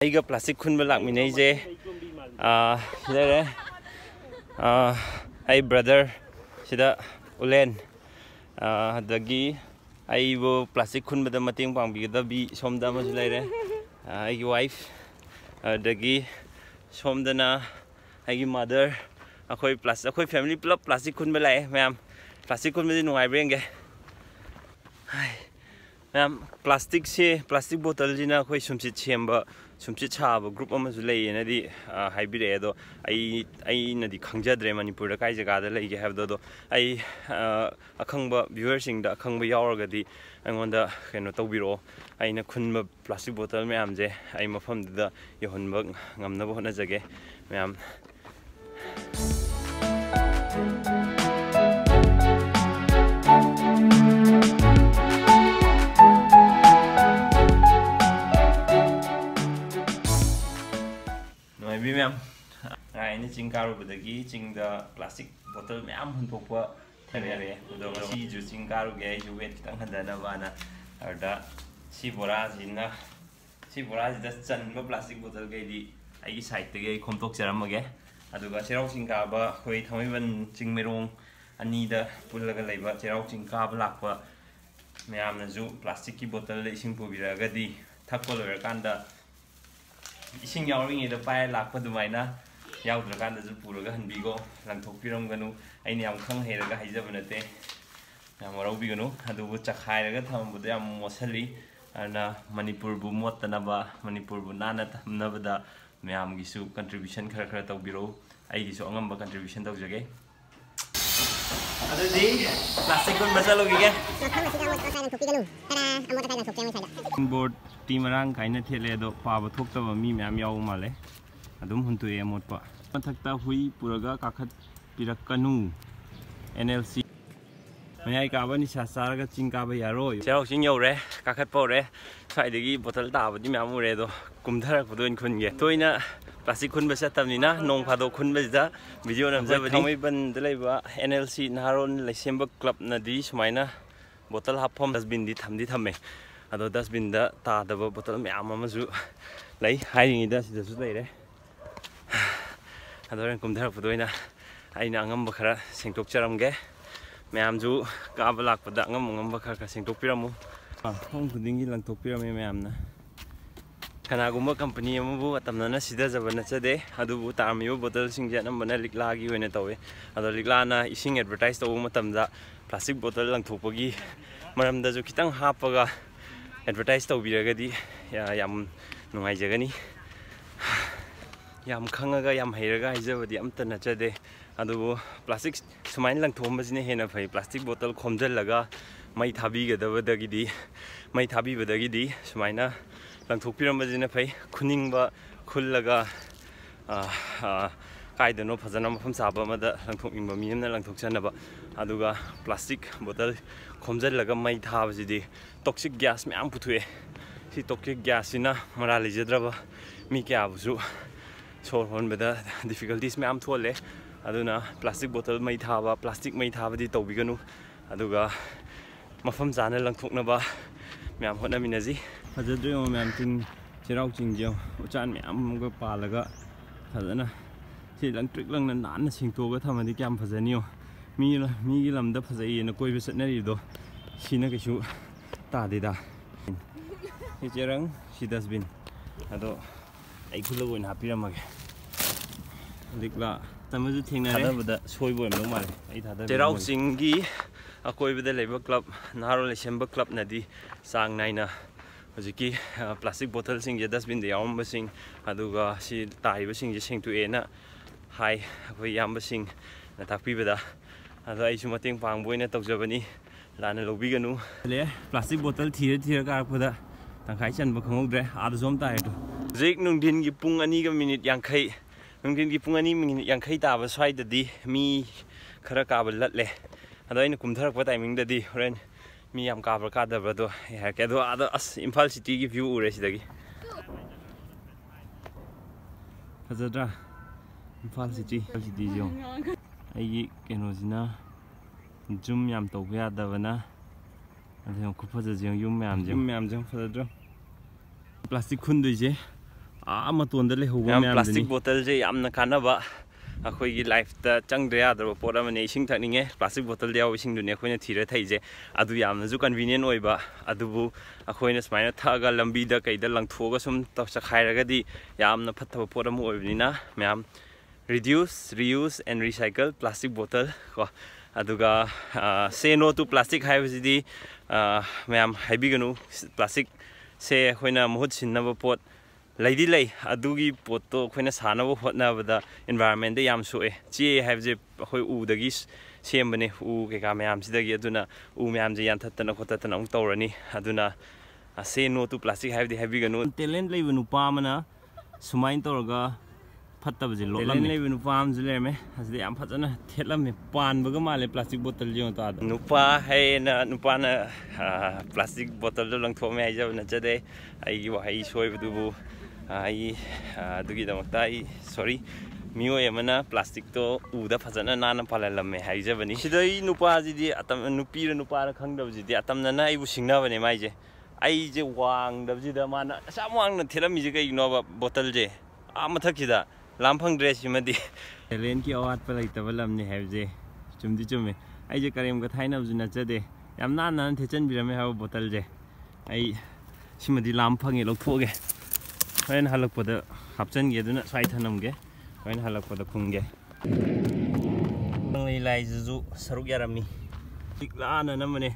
Aiga plastic khun balak minai je lere ai brother sida ulen dagi ai bo plastic khun bada mating pang bi da bi somda ma lere ai wife dagi somdana ai mother akoi plus akoi family plus plastic khun balai ma'am plastic khun badi nungai brenge ma'am plastic bottle jina akoi sumsit chemba sumsit chaba group amazu lei na di haibire do ai na di khangjadre manipur da kai jaga da lei ge habdo do ai akhangba viewers sing da akhangba yauraga di angonda keno tawbiro aina khunba plastic bottle ma'am je ai mafam da yohonba ngamna bo na jage ma'am ma'am ini cingkaru bedagi cing da plastic bottle ma'am khuntokpa thanere do si ju cingkaru ge ju wet kitang handana bana arda si bora jinna da chanba plastic bottle ge di ai side te ge khomtok charamage aduga Cheiraoching ka ba khoi thamiban cingmerong ani da pullaga leiba Cheiraoching ka ba lakpa ma'am na ju plastic ki bottle le ising pubiraga di thakko lower kanda ising yawring ida pai lakpa dumaina yawdra kanda ju puraga hanbigo langthok piram ganu aini yam khang heraga haijabnate yam raubi ganu adubu chakhairaga thambuda yam mosali ana manipur bu mottanaba manipur bu nana thamnabada mayam gisu contribution khara tawbiro ai gisu angamba contribution tawjage adudi plastic kun basalogi ge board timarang kaina thele do paba thoktaba mi myam yaw male adum huntu e motpa mathakta hui puraga kakhat pirakanu NLC mayai ka bani sasaraga chingka ba yaro Cheiraoching yore kakhat pore saidagi bottle ta badi myam ure do kumthara khudoin khunge toina plastic khun ba satamnina nong phado khun ba da video namja badi thomai ban delaiba NLC naron laisemba club na di sumaina bottle hapom dustbin di thamdi thame ado dustbin da ta da bottle myam amazu lai hairingi da sida su leire ado ren kumthara khudoina aina ngam ba khara sengtok charamge mayam ju ka balak pada ngam ba khara sengtok piramu hong khuding gi langthok pirame mayam na kana gumba company amu atamna na sida jabana chade adubu tarmiyo bottle singja nambana likla gi wena tawe ado likla na ising advertise tawu matamda plastic bottle langthokpagi maramda ju kitang hapaga advertise tawbiraga di yam nungai jagani yam khangaga yam heiraga haijabadi amta nachade adubu plastic sumain langthomba hena phai plastic bottle khomjallaga mai thabi badagi sumaina langthok piramajina phai khuningba khullaga kaidano phajana mafam saba amada langthok ingba miyamna langthok chanaba aduga plastic bottle khomjallaga mai thabajidi toxic gas myam puthue si toxic gas ina mara lijadraba mi kya busu sor honbeda difficulties myam thole aduna plastic bottle mai thaba plastic mai thabadi tawbiganu aduga mafam jana langthoknaba myam hotna minaji fajadre myam tin Cheiraoching jo uchan myam ga palaga fajana si langtreek langna nan singtoga thamadi kyam fajaniyo mi gi lamda fajai na koi besatnari do sina kesu tadida si cherang si dustbin ado ai khulago na piramage likla tamazu thengnare bada soibo emlo male ai thada Cheiraoching gi akoi bada leiba club naro lesemba club nadi sang naina hojiki plastic bottle sing je dustbin de yawm basing aduga si tai basing je sing tu ena hai akoi yam basing na takpi bada ado ai su mateng pang boina tawjabani lana lobi ganu le plastic bottle thira ka phoda tangkhai chan ba khongdre adu zom tai to jek nungdin gi pung ani ga minute yankhai nungdin gi pung ani minute yankhai ta ba swai da di mi khara ka ba latle ado ina kumthar pa timing da di horen mi yam ka ba ka da ba do ya ke do ado as Imphal city gi view ure sidagi fazadra Imphal city jo ai keno jina zoom yam to ya da bana ado ku faza jeng yum yam jeng fazadra plastic khun doi je matunda le hoba mayam plastic bottle je yamna kanaba akhoi gi life ta changdra yadra pot amane ising thakninge plastic bottle de yaw ising dune khoina thira thaije adu yamna ju convenient oiba adubu akhoina smaina thaga lambi da kaida langthoga sum ta sakhairaga di yamna phathaba pot am oibnina mayam reduce reuse and recycle plastic bottle ko aduga say no to plastic haibidi mayam haibiganu plastic se khoina mohut sinnaba pot lady lay adugi poto khoina sanaba hotnabada environment de yam soe chi have je khoi u dagi sembane u ke ka mayam sidagi aduna u mayam je yan thattana khotatana ung tawrani aduna say no to plastic have the heavy ganu talent lay nu pamana sumain tawraga phattaba je lolam lay nu pam je leme asde yam phajana thelame pan baga male plastic bottle je ta nu pa hai na nu pa na plastic bottle lo lang thome ai jabna jade ai wa ai soi bu ai dugi damakta ai sorry miyo yamana plastic to uda phajana nana palalam hai jabani sidai nupa ji di atam nupi ra nupa ra khangdab ji di atam na ai bu singna bane mai je ai je wang dab ji da mana samwang na thelami ji kai no ba bottle je amathak ji da lamphang dress madi talent ki awat pa lai tabalam ni hai je chumdi chume ai je karem ga thaina bu na jade yam nan nan thechan birame ha bottle je ai simadi lamphang e lokphoge When halak pada hapchen ge duna sai thanam ge when halak pada khungge ngai lai ju saruk yarami tiklana namane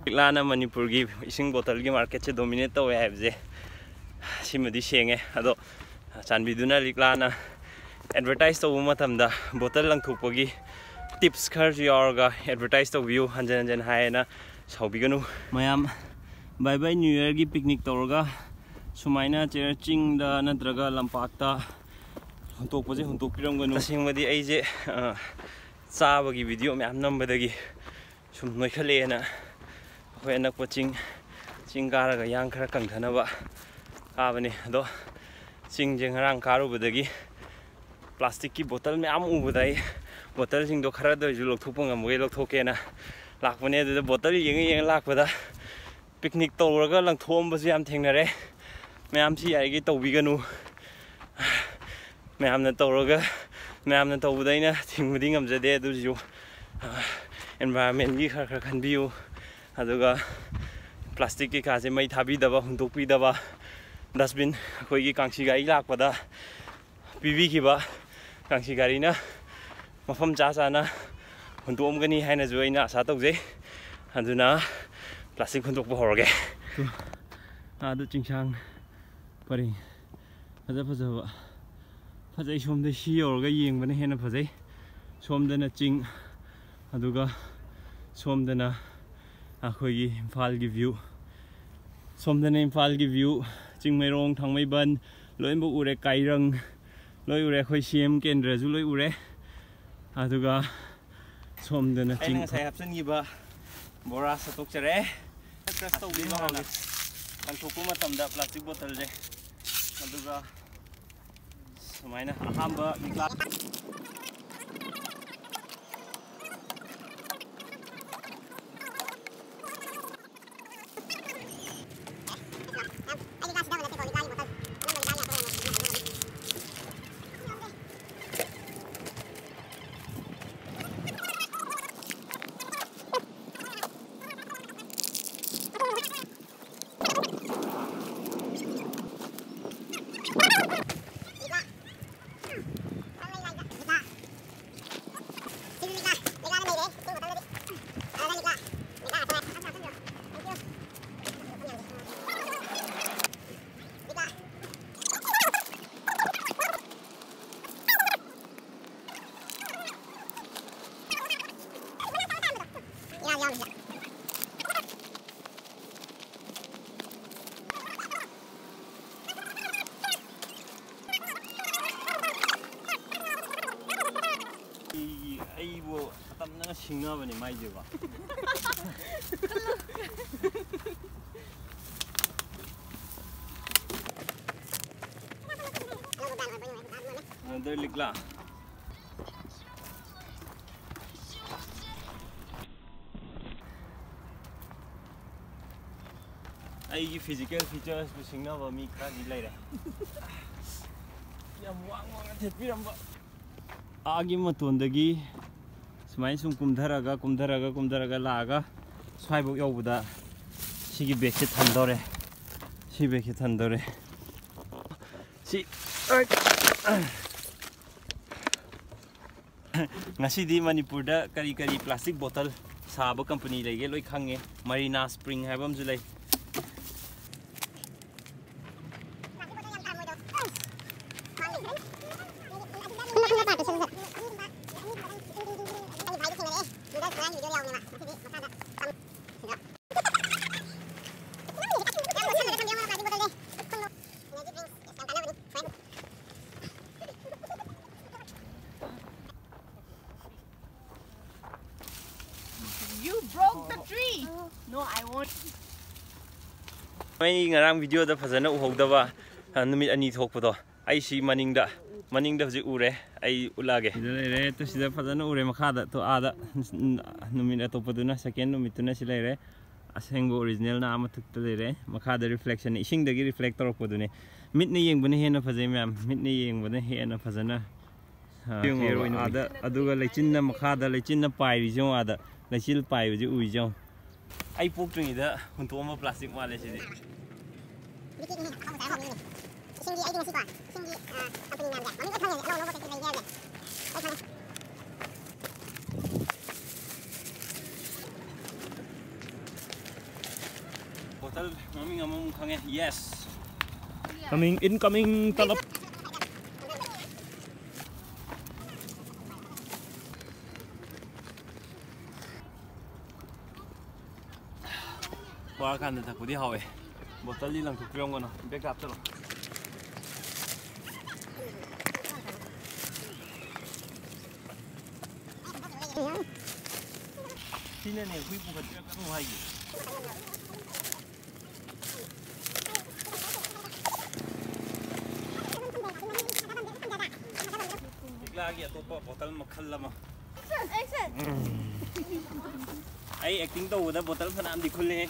tiklana manipur gi ising bottle gi market che dominate to have je simadi senge ado chanbi duna liklana advertise to matamda bottle langthok gi tips khar yorga advertise to view hanjan haina saubiganu mayam bye bye new year gi picnic torga sumaina Cheiraoching da nadraga lampakta khuntokpa je khuntokpiramganu asingmadi ai je chaba gi video myam nambadagi sum noikhale na hoi anak poching chingara ga yang khara kangthanaba abani ado ching je ngarang karu badagi plastic ki bottle myam ubudai bottle sing do khara do ju lokthokpa ngamge lokthoke na lakpane de bottle yeng lakpada picnic tawraga langthom basu yam thengnare mayam si ai gi tawbiganu mayam na tawraga mayam na tawbudaina thingmudi ngamjade adu ju environment gi khara khanbiu aduga plastic ki ka je mai thabi daba huntokpi daba dustbin khoi gi kangsi gai lakpada pibi ki ba kangsi gari na mafam cha na huntomgani haina ju aina asa tawje aduna plastic huntokpa horge adu chingsang pari faja fajai somda si yorga yengbana hena fajai somdana ching aduga somdana akhoi gi imphal gi view somdana imphal gi view chingmairong thangmai ban loimbu ure kairang loi ure khoi cm kendra ju loi ure aduga somdana ching sai option gi ba bora satok chare press to bi ba kan thokku matamda plastic bottle je aduga sumaina ahamba nikla Singabani mai jeba another likla ai physical features bu singnaba mi khara di laira ꯊꯦꯠꯄꯤꯔꯝꯕ ꯑꯥꯒꯤ ꯃꯇꯣꯟꯗꯒꯤ ꯁꯨꯃꯥꯏꯅ ꯁꯨꯝ ꯀꯨꯝꯊꯔꯒ ꯂꯥꯛꯑꯒ ꯁ꯭ꯋꯥꯏꯐꯥꯎ ꯌꯧꯕꯗ 시기 백시 탄도래 시백시 탄도래 시 ngasi manipurda kari plastic bottle saba company lege loi khange marina spring habam julai You broke the tree. No, I won't. Mai ngarang video da phajana uhodaba numit ani thokpado ai si maningda ji ure ai ulage le to sida phajana ure makhada to ada numit atopaduna second numit tuna si lere asengo original na ama thukta lere makhada reflection ising dagi reflect torpodune mitne yengbune hena phajai ma'am mitne yengbune hena phajana ada aduga lechinna makhada lechinna pairi jo ada lechil pai ji ui jo ai pok tringi da khuntokpa plastic male si hotel mami ngamong khange yes coming incoming talap qua kan ta kudi hawe bottle li lang thuk pyong gono back up chalo sine ne hui pu ka ka no hai gi lagi atau botol makhal lama Action. ai acting to udah botol phanam dikhule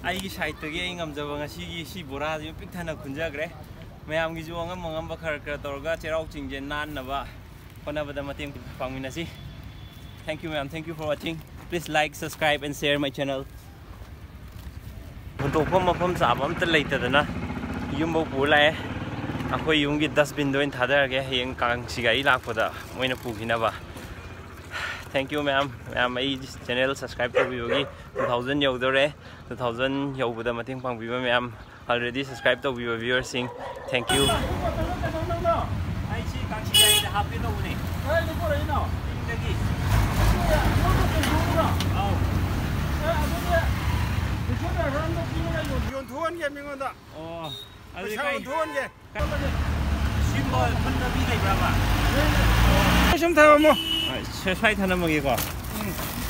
ai gi side to ge ngamjaba ngasi si bora ji pik thana khunjagre mayam gi juang ngam ba khar khar torga Cheiraoching je nan na ba honabada mateng pangminasi thank you ma'am thank you for watching please like subscribe and share my channel khuntokpa mafam sabam ta leitadana yumbo pulai akhoi yumgi dustbin doin thadarage heng kang sigai lakpoda moina puginaba thank you ma'am ai channel subscribe to yogi 2000 yaudore 2000 yaubuda mating pangbiba ma'am already subscribe to viewers sing thank you ai chi kang sigai da happy to uni ai ni pore ino indagi au Yon thuan ge mingonda. oh Adi kai thuan ge. symbol pandabi lai braba Sum thawa mo. sai thana magi ko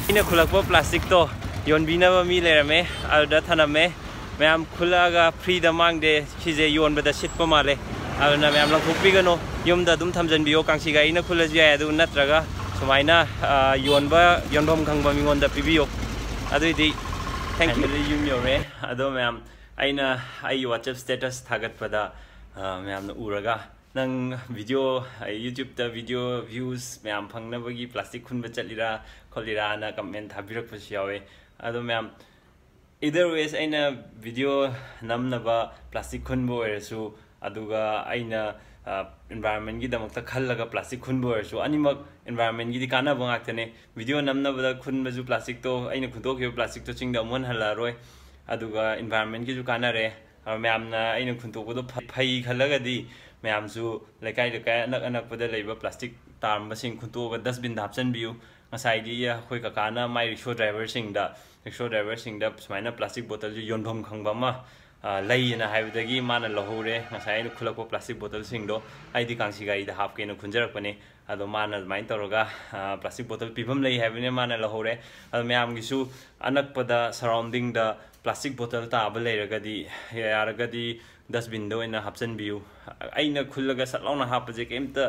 ina khulakpa plastic to yonbina ba mi lerame alda thaname ma'am khulaga free da mangde khije yon bada sitpa male alna ma'am langthokpi gano yumda dum thamjan biyo kangsi ga ina khulaji ya adu natraga sumaina yonbam khangba mingonda pibiyo aduidi thank you yum yore ado ma'am aina ai WhatsApp status thagat pada ma'am na uraga nang video YouTube da video views ma'am phangna bagi plastic khunba chalira kholira na comment thabirak pasiyawe ado ma'am either ways aina video namna ba plastic khunbo erasu aduga aina environment gi damakta khallaga plastic khunbo erasu animak environment gi dikana bangaktane video namna ba khunba ju plastic to aina khuntok plastic to chingda mon hala roi aduga environment gi ju kana re ma'am na aina khuntok do phai khallaga di ma'am su lekai anak pada leiba plastic tarm basing khuntok dustbin hapchan biu ngasai di ya khoi ka kana mai rickshaw driver sing da sumaina plastic bottle ju yonbam khangba ma lei na haibdagi mana lohore ngasai nu khulakpo plastic bottle sing do ai di kangsi gai da hap ke nu khunjarak pane ado mana main toroga plastic bottle pibam lei habine mana lohore ado ma'am gi su anak pada surrounding da plastic bottle ta ba leiragadi yaragadi dustbin do ina hapchan biu aina khullaga salona hapaje kemta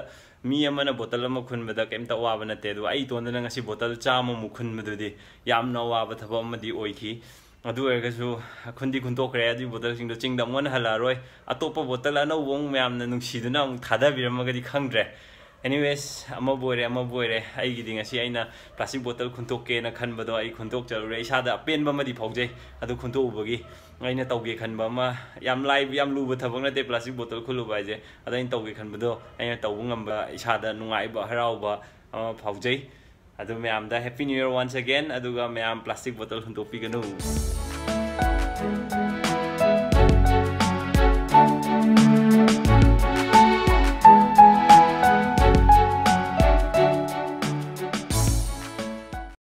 mi amana bottle ama khunbada kemta waba nate do ai tondana ngasi bottle chama mu khunbadudi yamna waba thaba amadi oiki adu ergasu khundi khuntokre adi bottle sing do chingdam wan halaroi atopa bottle ana wong myam na nungsiduna ang thada biramagadi khangdre. Anyways, ama boire ai giding asi aina plastic bottle khuntokke na khanbado ai khuntok chalure isada penba madi phauje adu khuntok ubagi aina tawge khanba ma yam live yam luba thabang na te plastic bottle khulu baije adain tawge khanbado aina tawu ngamba isada nungai ba harauba ama phauje adu myam da happy new year once again aduga myam plastic bottle khuntok pi ganu